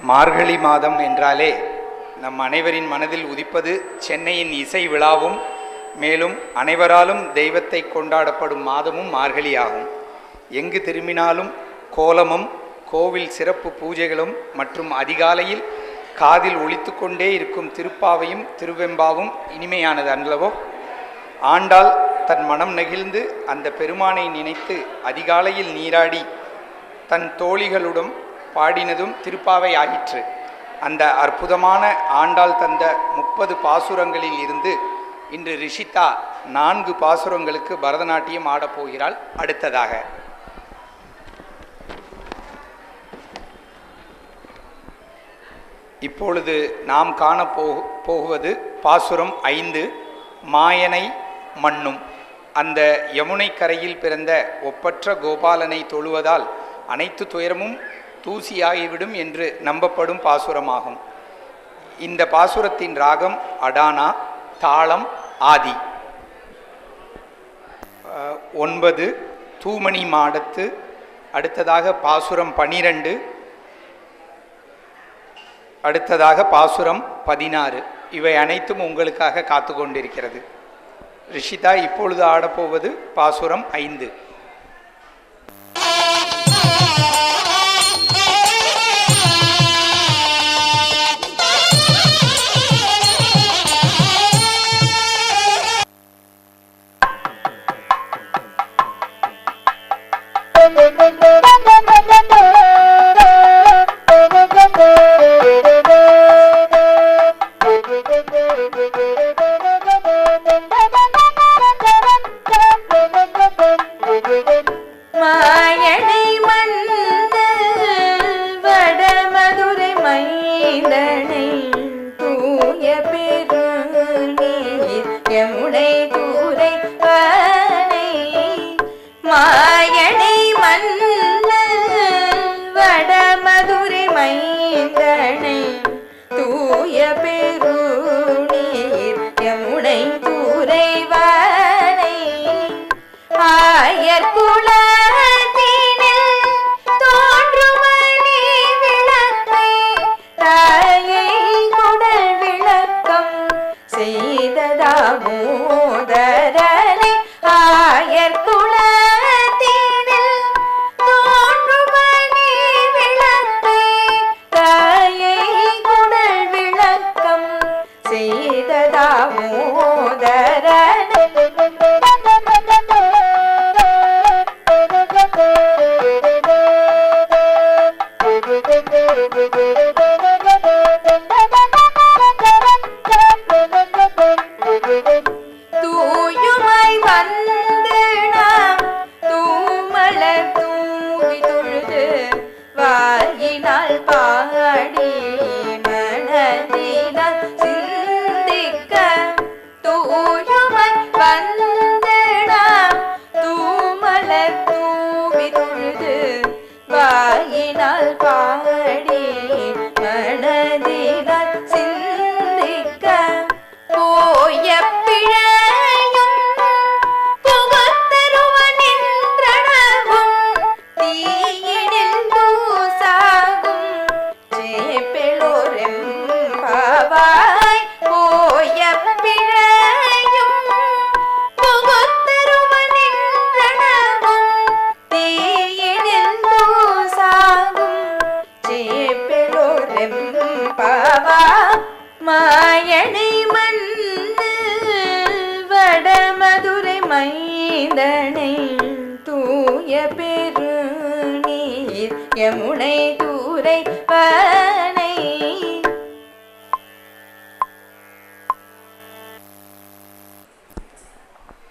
மார்கழி மாதம் என்றாலே நம் அனைவரின் மனதில் உதிப்பது சென்னையின் இசை விழாவும் மேலும் அனைவராலும் தெய்வத்தை கொண்டாடப்படும் மாதமும் மார்கழி ஆகும். எங்கு திரும்பினாலும் கோலமும் கோவில் சிறப்பு பூஜைகளும் மற்றும் அதிகாலையில் காதில் ஒலித்து கொண்டே இருக்கும் திருப்பாவையும் திருவெம்பாவும் இனிமையானது அல்லவோ? ஆண்டாள் தன் மனம் நெகிழ்ந்து அந்த பெருமானை நினைத்து அதிகாலையில் நீராடி தன் தோழிகளுடன் பாடினதும் திருப்பாவை ஆயிற்று. அந்த அற்புதமான ஆண்டாள் தந்த 30 பாசுரங்களில் இருந்து இன்று ரிஷிதா 4 பாசுரங்களுக்கு பரதநாட்டியம் ஆடப்போகிறாள். அடுத்ததாக இப்பொழுது நாம் காண போகுவது பாசுரம் 5, மாயனை மண்ணும். அந்த யமுனை கரையில் பிறந்த ஒப்பற்ற கோபாலனை தொழுவதால் அனைத்து துயரமும் தூசியாகிவிடும் என்று நம்பப்படும் பாசுரமாகும். இந்த பாசுரத்தின் ராகம் அடானா, தாளம் ஆதி. 9 தூமணி மாடத்து. அடுத்ததாக பாசுரம் 12. அடுத்ததாக பாசுரம் 16. இவை அனைத்தும் உங்களுக்காக காத்து கொண்டிருக்கிறது. ரிஷிதா இப்பொழுது ஆடப்போவது பாசுரம் 5. மாயனை மண்ணு வடமதுரை மைந்தனை தூய பெருநீர் யமுனை தூரை